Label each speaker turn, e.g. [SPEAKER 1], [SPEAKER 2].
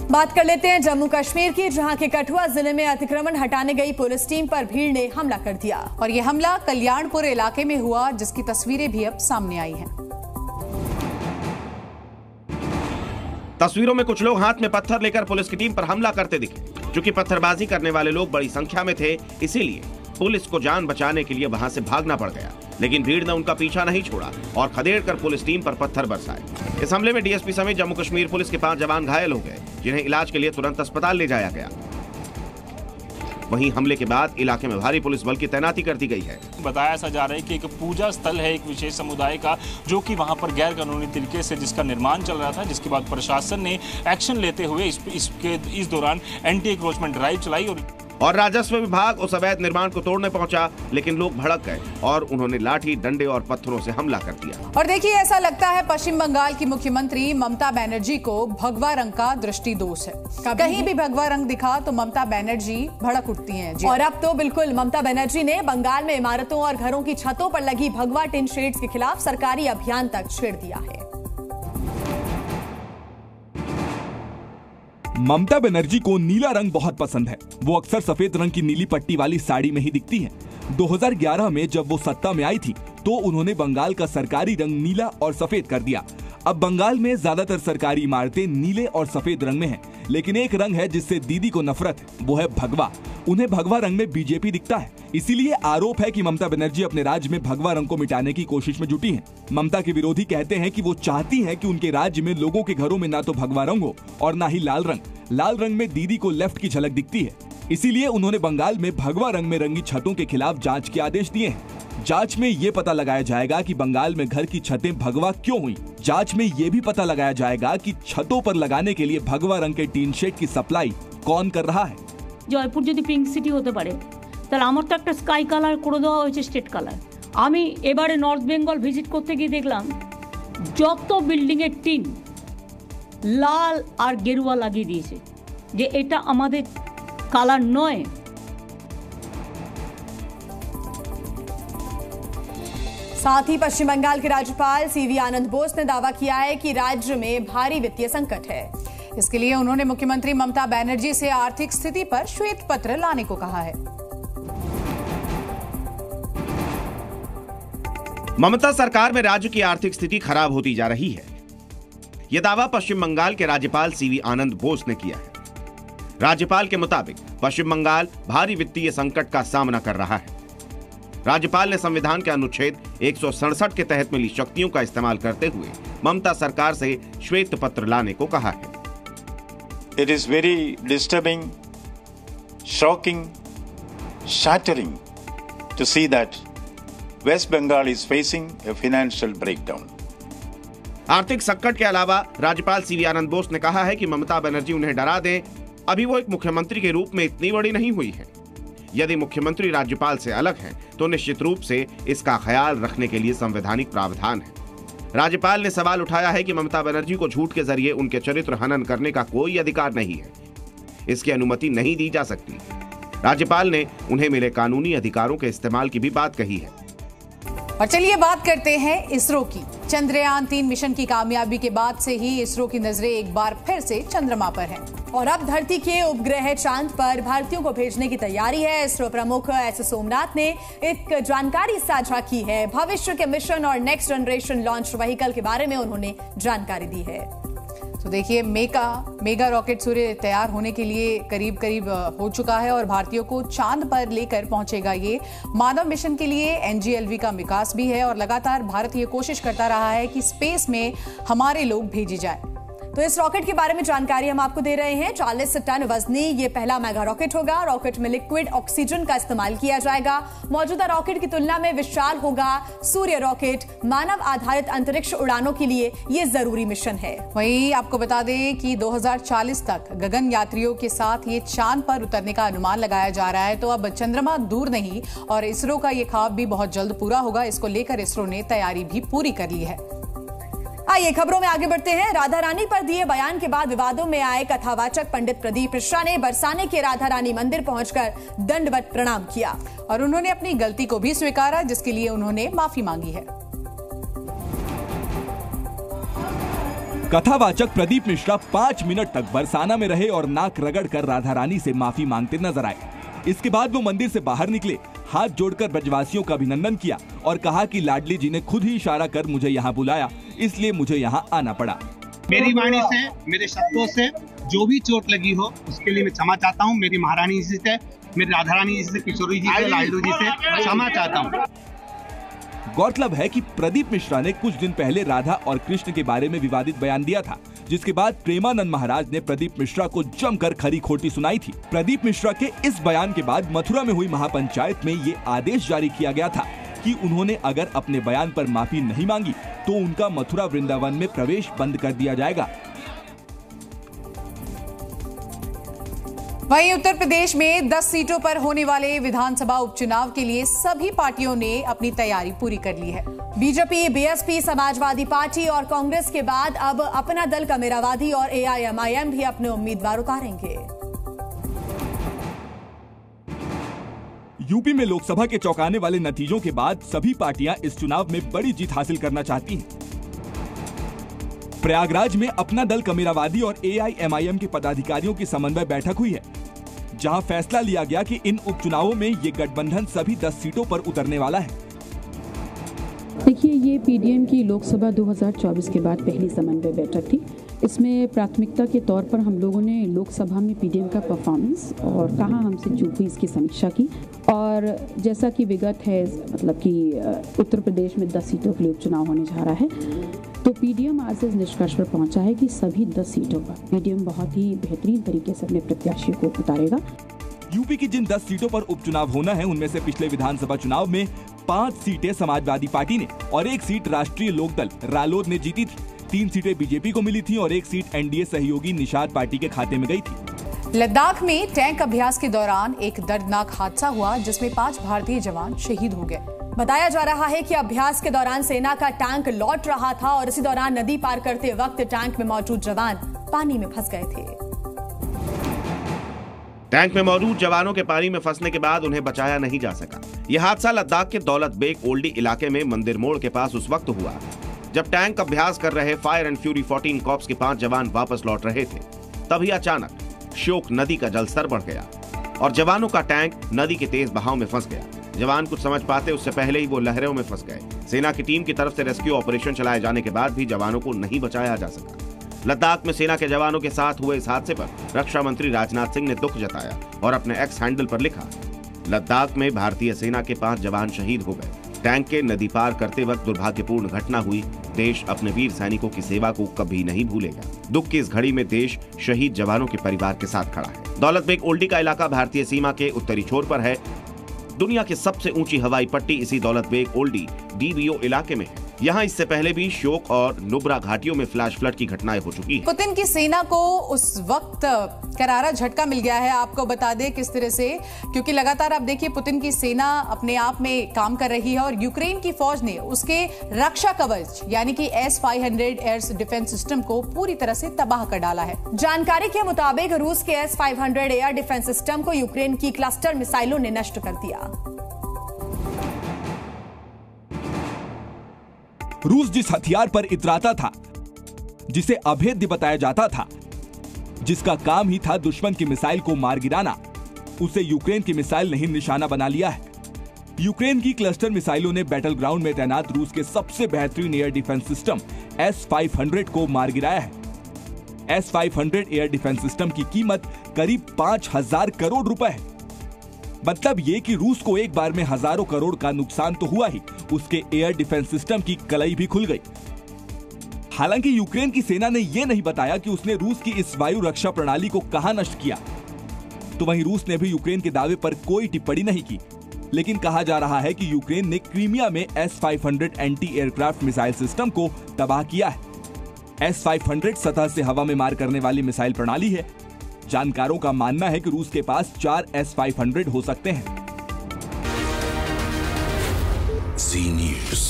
[SPEAKER 1] बात कर लेते हैं जम्मू कश्मीर की, जहां के कठुआ जिले में अतिक्रमण हटाने गई पुलिस टीम पर भीड़ ने हमला कर दिया और ये हमला कल्याणपुर इलाके में हुआ, जिसकी तस्वीरें भी अब सामने आई हैं।
[SPEAKER 2] तस्वीरों में कुछ लोग हाथ में पत्थर लेकर पुलिस की टीम पर हमला करते दिखे। चूंकि पत्थरबाजी करने वाले लोग बड़ी संख्या में थे, इसीलिए पुलिस को जान बचाने के लिए वहां से भागना पड़ गया, लेकिन भीड़ ने उनका पीछा नहीं छोड़ा और खदेड़ कर पुलिस टीम पर पत्थर बरसाए। इस हमले में डीएसपी समेत जम्मू कश्मीर पुलिस के 5 जवान घायल हो गए, जिन्हें इलाज के लिए तुरंत अस्पताल ले जाया गया। वहीं हमले के बाद इलाके में भारी पुलिस बल की तैनाती कर दी गई है। बताया जा रहा है कि एक पूजा स्थल है एक विशेष समुदाय का, जो कि वहां पर गैर कानूनी तरीके से जिसका निर्माण चल रहा था, जिसके बाद प्रशासन ने एक्शन लेते हुए इस दौरान एंटी एंक्रोचमेंट ड्राइव चलाई और राजस्व विभाग उस अवैध निर्माण को तोड़ने पहुंचा, लेकिन लोग भड़क गए और उन्होंने लाठी, डंडे और पत्थरों से हमला कर दिया।
[SPEAKER 1] और देखिए, ऐसा लगता है पश्चिम बंगाल की मुख्यमंत्री ममता बनर्जी को भगवा रंग का दृष्टि दोष है। कहीं भी भगवा रंग दिखा तो ममता बनर्जी भड़क उठती हैं। और अब तो बिल्कुल ममता बनर्जी ने बंगाल में इमारतों और घरों की छतों पर लगी भगवा टिन शेड्स के खिलाफ सरकारी अभियान तक छेड़ दिया है।
[SPEAKER 3] ममता बनर्जी को नीला रंग बहुत पसंद है। वो अक्सर सफेद रंग की नीली पट्टी वाली साड़ी में ही दिखती हैं। 2011 में जब वो सत्ता में आई थी तो उन्होंने बंगाल का सरकारी रंग नीला और सफेद कर दिया। अब बंगाल में ज्यादातर सरकारी इमारतें नीले और सफेद रंग में हैं, लेकिन एक रंग है जिससे दीदी को नफरत है, वो है भगवा। उन्हें भगवा रंग में बीजेपी दिखता है, इसीलिए आरोप है कि ममता बनर्जी अपने राज्य में भगवा रंग को मिटाने की कोशिश में जुटी हैं। ममता के विरोधी कहते हैं कि वो चाहती हैं कि उनके राज्य में लोगों के घरों में ना तो भगवा रंग हो और ना ही लाल रंग। लाल रंग में दीदी को लेफ्ट की झलक दिखती है, इसीलिए उन्होंने बंगाल में भगवा रंग में रंगी छतों के खिलाफ जांच के आदेश दिए हैं। जांच में ये पता लगाया जाएगा कि बंगाल में घर की छतें भगवा क्यों हुई। जांच में ये भी पता लगाया जाएगा कि छतों पर लगाने के लिए भगवा रंग के टीन शेड की सप्लाई कौन कर रहा है।
[SPEAKER 4] জয়পুর যদি পিঙ্ক সিটি হতে পারে তাহলে আমার তো একটা স্কাই কালার করে দেওয়া হয়েছে, স্টেট কালার। আমি এবারে নর্থ বেঙ্গল ভিজিট করতে গিয়ে দেখলাম যত বিল্ডিং এর টিন লাল আর গেরুয়া লাগিয়ে দিয়েছে, যে এটা আমাদের কালার নয়।
[SPEAKER 1] साथ ही पश्चिम बंगाल के राज्यपाल सीवी आनंद बोस ने दावा किया है कि राज्य में भारी वित्तीय संकट है। इसके लिए उन्होंने मुख्यमंत्री ममता बनर्जी से आर्थिक स्थिति पर श्वेत पत्र लाने को कहा है।
[SPEAKER 2] ममता सरकार में राज्य की आर्थिक स्थिति खराब होती जा रही है। यह दावा पश्चिम बंगाल के राज्यपाल सीवी आनंद बोस ने किया है। राज्यपाल के मुताबिक पश्चिम बंगाल भारी वित्तीय संकट का सामना कर रहा है। राज्यपाल ने संविधान के अनुच्छेद 167 के तहत मिली शक्तियों का इस्तेमाल करते हुए ममता सरकार से श्वेत पत्र लाने को कहा है।
[SPEAKER 5] It is very disturbing, shocking, shattering to see that West Bengal is facing a financial breakdown.
[SPEAKER 2] आर्थिक संकट के अलावा राज्यपाल सीवी आनंद बोस ने कहा है कि ममता बनर्जी उन्हें डरा दें। अभी वो एक मुख्यमंत्री के रूप में इतनी बड़ी नहीं हुई है। यदि मुख्यमंत्री राज्यपाल से अलग है तो निश्चित रूप से इसका ख्याल रखने के लिए संवैधानिक प्रावधान है। राज्यपाल ने सवाल उठाया है कि ममता बनर्जी को झूठ के जरिए उनके चरित्र हनन करने का कोई अधिकार नहीं है, इसकी अनुमति नहीं दी जा सकती। राज्यपाल ने उन्हें मिले कानूनी अधिकारों के इस्तेमाल की भी बात कही है।
[SPEAKER 1] और चलिए बात करते हैं इसरो की। चंद्रयान 3 मिशन की कामयाबी के बाद से ही इसरो की नजरें एक बार फिर से चंद्रमा पर हैं और अब धरती के उपग्रह चांद पर भारतीयों को भेजने की तैयारी है। इसरो प्रमुख एस सोमनाथ ने एक जानकारी साझा की है। भविष्य के मिशन और नेक्स्ट जनरेशन लॉन्च व्हीकल के बारे में उन्होंने जानकारी दी है। तो देखिए, मेगा रॉकेट सूर्य तैयार होने के लिए करीब हो चुका है और भारतीयों को चांद पर लेकर पहुंचेगा। ये मानव मिशन के लिए एनजीएलवी का विकास भी है और लगातार भारत ये कोशिश करता रहा है कि स्पेस में हमारे लोग भेजे जाए। तो इस रॉकेट के बारे में जानकारी हम आपको दे रहे हैं। 40 टन वजनी ये पहला मेगा रॉकेट होगा। रॉकेट में लिक्विड ऑक्सीजन का इस्तेमाल किया जाएगा। मौजूदा रॉकेट की तुलना में विशाल होगा। सूर्य रॉकेट मानव आधारित अंतरिक्ष उड़ानों के लिए ये जरूरी मिशन है। वहीं आपको बता दें कि 2040 तक गगन यात्रियों के साथ ये चांद पर उतरने का अनुमान लगाया जा रहा है। तो अब चंद्रमा दूर नहीं और इसरो का ये ख्वाब भी बहुत जल्द पूरा होगा। इसको लेकर इसरो ने तैयारी भी पूरी कर ली है। आइए खबरों में आगे बढ़ते हैं। राधा रानी पर दिए बयान के बाद विवादों में आए कथावाचक पंडित प्रदीप मिश्रा ने बरसाने के राधा रानी मंदिर पहुंचकर दंडवत प्रणाम किया और उन्होंने अपनी गलती को भी स्वीकारा, जिसके लिए उन्होंने माफी मांगी है।
[SPEAKER 3] कथावाचक प्रदीप मिश्रा 5 मिनट तक बरसाना में रहे और नाक रगड़कर राधा रानी से माफी मांगते नजर आए। इसके बाद वो मंदिर से बाहर निकले, हाथ जोड़कर ब्रजवासियों का अभिनंदन किया और कहा कि लाडली जी ने खुद ही इशारा कर मुझे यहाँ बुलाया, इसलिए मुझे यहाँ आना पड़ा।
[SPEAKER 6] मेरी वाणी से, मेरे शब्दों से जो भी चोट लगी हो उसके लिए मैं क्षमा चाहता हूँ। मेरी महारानी जी से, मेरी राधा रानी जी से, किशोरी जी से, लाडलू जी से क्षमा चाहता हूँ।
[SPEAKER 3] गौरतलब है कि प्रदीप मिश्रा ने कुछ दिन पहले राधा और कृष्ण के बारे में विवादित बयान दिया था, जिसके बाद प्रेमानंद महाराज ने प्रदीप मिश्रा को जमकर खरी खोटी सुनाई थी। प्रदीप मिश्रा के इस बयान के बाद मथुरा में हुई महापंचायत में ये आदेश जारी किया गया था कि उन्होंने अगर अपने बयान पर माफी नहीं मांगी तो उनका मथुरा वृंदावन में प्रवेश बंद कर दिया जाएगा।
[SPEAKER 1] वहीं उत्तर प्रदेश में 10 सीटों पर होने वाले विधानसभा उपचुनाव के लिए सभी पार्टियों ने अपनी तैयारी पूरी कर ली है। बीजेपी, बीएसपी, समाजवादी पार्टी और कांग्रेस के बाद अब अपना दल कमेरावादी और एआईएमआईएम भी अपने उम्मीदवार उतारेंगे।
[SPEAKER 3] यूपी में लोकसभा के चौंकाने वाले नतीजों के बाद सभी पार्टियां इस चुनाव में बड़ी जीत हासिल करना चाहती हैं। प्रयागराज में अपना दल कमेरावादी और एआईएमआईएम के पदाधिकारियों की समन्वय बैठक हुई है, जहां फैसला लिया गया कि इन उपचुनावों में ये गठबंधन सभी 10 सीटों पर उतरने वाला है।
[SPEAKER 7] देखिए, ये पीडीएम की लोकसभा 2024 के बाद पहली समन्वय बैठक थी। इसमें प्राथमिकता के तौर पर हम लोगों ने लोकसभा में पीडीएम का परफॉर्मेंस और कहाँ हमसे चूक हुई इसकी समीक्षा की। और जैसा कि विगत है, मतलब कि उत्तर प्रदेश में 10 सीटों के लिए उपचुनाव होने जा रहा है, तो पीडीएम आज इस निष्कर्ष पर पहुंचा है कि सभी 10 सीटों पर पीडीएम बहुत ही बेहतरीन तरीके से अपने प्रत्याशियों को उतारेगा।
[SPEAKER 3] यूपी की जिन 10 सीटों पर उपचुनाव होना है, उनमें से पिछले विधानसभा चुनाव में 5 सीटें समाजवादी पार्टी ने और 1 सीट राष्ट्रीय लोकदल रालोद ने जीती थी। 3 सीटें बीजेपी को मिली थी और 1 सीट एनडीए सहयोगी निषाद पार्टी के खाते में गई थी।
[SPEAKER 1] लद्दाख में टैंक अभ्यास के दौरान एक दर्दनाक हादसा हुआ, जिसमें 5 भारतीय जवान शहीद हो गए। बताया जा रहा है कि अभ्यास के दौरान सेना का टैंक लौट रहा था और इसी दौरान नदी पार करते वक्त टैंक में मौजूद जवान पानी में फंस गए थे।
[SPEAKER 2] टैंक में मौजूद जवानों के पानी में फंसने के बाद उन्हें बचाया नहीं जा सका। यह हादसा लद्दाख के दौलत बेग ओल्डी इलाके में मंदिर मोड़ के पास उस वक्त हुआ जब टैंक अभ्यास कर रहे फायर एंड फ्यूरी 14 कॉर्प्स के 5 जवान वापस लौट रहे थे। तभी अचानक श्योक नदी का जलस्तर बढ़ गया और जवानों का टैंक नदी के तेज बहाव में फंस गया। जवान कुछ समझ पाते उससे पहले ही वो लहरों में फंस गए। सेना की टीम की तरफ से रेस्क्यू ऑपरेशन चलाए जाने के बाद भी जवानों को नहीं बचाया जा सका। लद्दाख में सेना के जवानों के साथ हुए इस हादसे पर रक्षा मंत्री राजनाथ सिंह ने दुख जताया और अपने एक्स हैंडल पर लिखा, लद्दाख में भारतीय सेना के 5 जवान शहीद हो गए। टैंक के नदी पार करते वक्त दुर्भाग्यपूर्ण घटना हुई। देश अपने वीर सैनिकों की सेवा को कभी नहीं भूलेगा। दुख की इस घड़ी में देश शहीद जवानों के परिवार के साथ खड़ा है। दौलत बेग ओल्डी का इलाका भारतीय सीमा के उत्तरी छोर पर है। दुनिया की सबसे ऊंची हवाई पट्टी इसी दौलत बेग ओल्डी डीबीओ इलाके में है। यहाँ इससे पहले भी श्योक और नुब्रा घाटियों में फ्लैश फ्लड की घटनाएं हो चुकी हैं।
[SPEAKER 1] पुतिन की सेना को उस वक्त करारा झटका मिल गया है। आपको बता दें किस तरह से, क्योंकि लगातार आप देखिए पुतिन की सेना अपने आप में काम कर रही है और यूक्रेन की फौज ने उसके रक्षा कवच यानी कि S-500 एयर डिफेंस सिस्टम को पूरी तरह से तबाह कर डाला है। जानकारी के मुताबिक रूस के S-500 एयर डिफेंस सिस्टम को यूक्रेन की क्लस्टर मिसाइलों ने नष्ट कर दिया।
[SPEAKER 3] रूस जिस हथियार पर इतराता था, जिसे अभेद्य बताया जाता था, जिसका काम ही था दुश्मन की मिसाइल को मार गिराना, उसे यूक्रेन की मिसाइल ने निशाना बना लिया है। यूक्रेन की क्लस्टर मिसाइलों ने बैटल ग्राउंड में तैनात रूस के सबसे बेहतरीन एयर डिफेंस सिस्टम S-500 को मार गिराया है। S-500 एयर डिफेंस सिस्टम की कीमत करीब 5,000 करोड़ रुपए है। मतलब ये कि रूस को एक बार में हजारों करोड़ का नुकसान तो हुआ ही, उसके एयर डिफेंस सिस्टम की कलाई भी खुल गई। हालांकि यूक्रेन की सेना ने यह नहीं बताया कि उसने रूस की इस वायु रक्षा प्रणाली को कहां नष्ट किया। तो वहीं रूस ने भी यूक्रेन के दावे पर कोई टिप्पणी नहीं की, लेकिन कहा जा रहा है कि यूक्रेन ने क्रीमिया में S-500 anti aircraft missile system को तबाह किया है। S-500 सतह से हवा में मार करने वाली मिसाइल प्रणाली है। जानकारों का मानना है कि रूस के पास 4 S-500 हो सकते हैं।
[SPEAKER 8] Z News।